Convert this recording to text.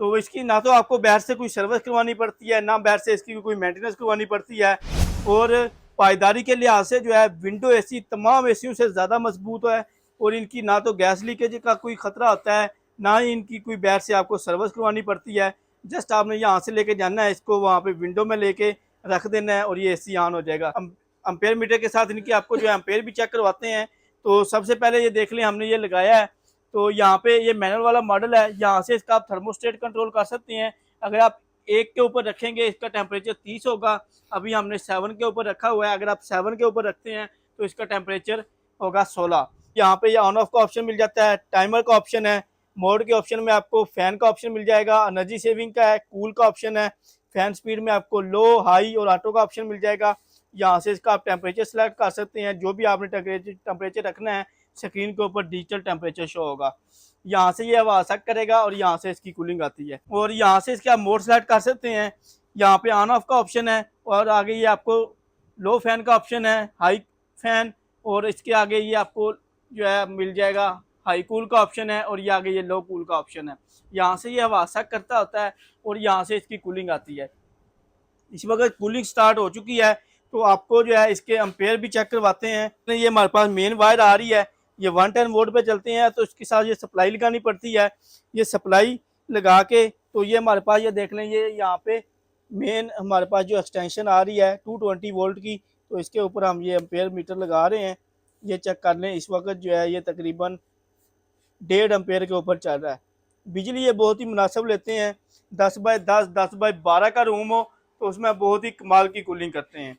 तो इसकी ना तो आपको बाहर से कोई सर्विस करवानी पड़ती है, ना बाहर से इसकी कोई मेंटेनेंस करवानी पड़ती है। और पायदारी के लिहाज से जो है विंडो एसी तमाम एसियों से ज़्यादा मजबूत है, और इनकी ना तो गैस लीकेज का कोई ख़तरा होता है, ना ही इनकी कोई बाहर से आपको सर्विस करवानी पड़ती है। जस्ट आपने यहाँ से लेके जाना है, इसको वहाँ पे विंडो में लेके रख देना है और ये एसी ऑन हो जाएगा। अम्पेयर मीटर के साथ इनकी आपको जो है अम्पेयर भी चेक करवाते हैं। तो सबसे पहले ये देख लें, हमने ये लगाया है, तो यहाँ पे ये मैनुअल वाला मॉडल है, यहाँ से इसका आप थर्मोस्टेट कंट्रोल कर सकते हैं। अगर आप 1 के ऊपर रखेंगे इसका टेम्परेचर 30 होगा। अभी हमने 7 के ऊपर रखा हुआ है, अगर आप 7 के ऊपर रखते हैं तो इसका टेम्परेचर होगा 16। यहाँ पे ये ऑन ऑफ का ऑप्शन मिल जाता है, टाइमर का ऑप्शन है, मोड के ऑप्शन में आपको फैन का ऑप्शन मिल जाएगा, एनर्जी सेविंग का है, कूल का ऑप्शन है, फैन स्पीड में आपको लो, हाई और ऑटो का ऑप्शन मिल जाएगा। यहाँ से इसका आप टेम्परेचर सेलेक्ट कर सकते हैं, जो भी आपने टेम्परेचर रखना है स्क्रीन के ऊपर डिजिटल टेम्परेचर शो होगा। यहाँ से ये हवा सेट करेगा और यहाँ से इसकी कूलिंग आती है। और यहाँ से इसके आप मोड सेलेक्ट कर सकते हैं, यहाँ पे ऑन ऑफ का ऑप्शन है, और आगे ये आपको लो फैन का ऑप्शन है, हाई फैन, और इसके आगे ये आपको जो है मिल जाएगा हाई कूल का ऑप्शन है, और ये आगे ये लो कूल का ऑप्शन है। यहाँ से ये हवा सेट करता होता है और यहाँ से इसकी कूलिंग आती है। इस वक्त कूलिंग स्टार्ट हो चुकी है, तो आपको जो है इसके एम्पेयर भी चेक करवाते हैं। ये हमारे पास मेन वायर आ रही है, ये 110 वोल्ट पे चलते हैं, तो इसके साथ ये सप्लाई लगानी पड़ती है। ये सप्लाई लगा के तो ये हमारे पास ये देख लें, ये यहाँ पे मेन हमारे पास जो एक्सटेंशन आ रही है 220 वोल्ट की, तो इसके ऊपर हम ये एम्पेयर मीटर लगा रहे हैं। ये चेक कर लें, इस वक्त जो है ये तकरीबन 1.5 एम्पेयर के ऊपर चल रहा है। बिजली ये बहुत ही मुनासिब लेते हैं, 10 बाय 10, 10 बाय 12 का रूम हो तो उसमें बहुत ही कमाल की कूलिंग करते हैं।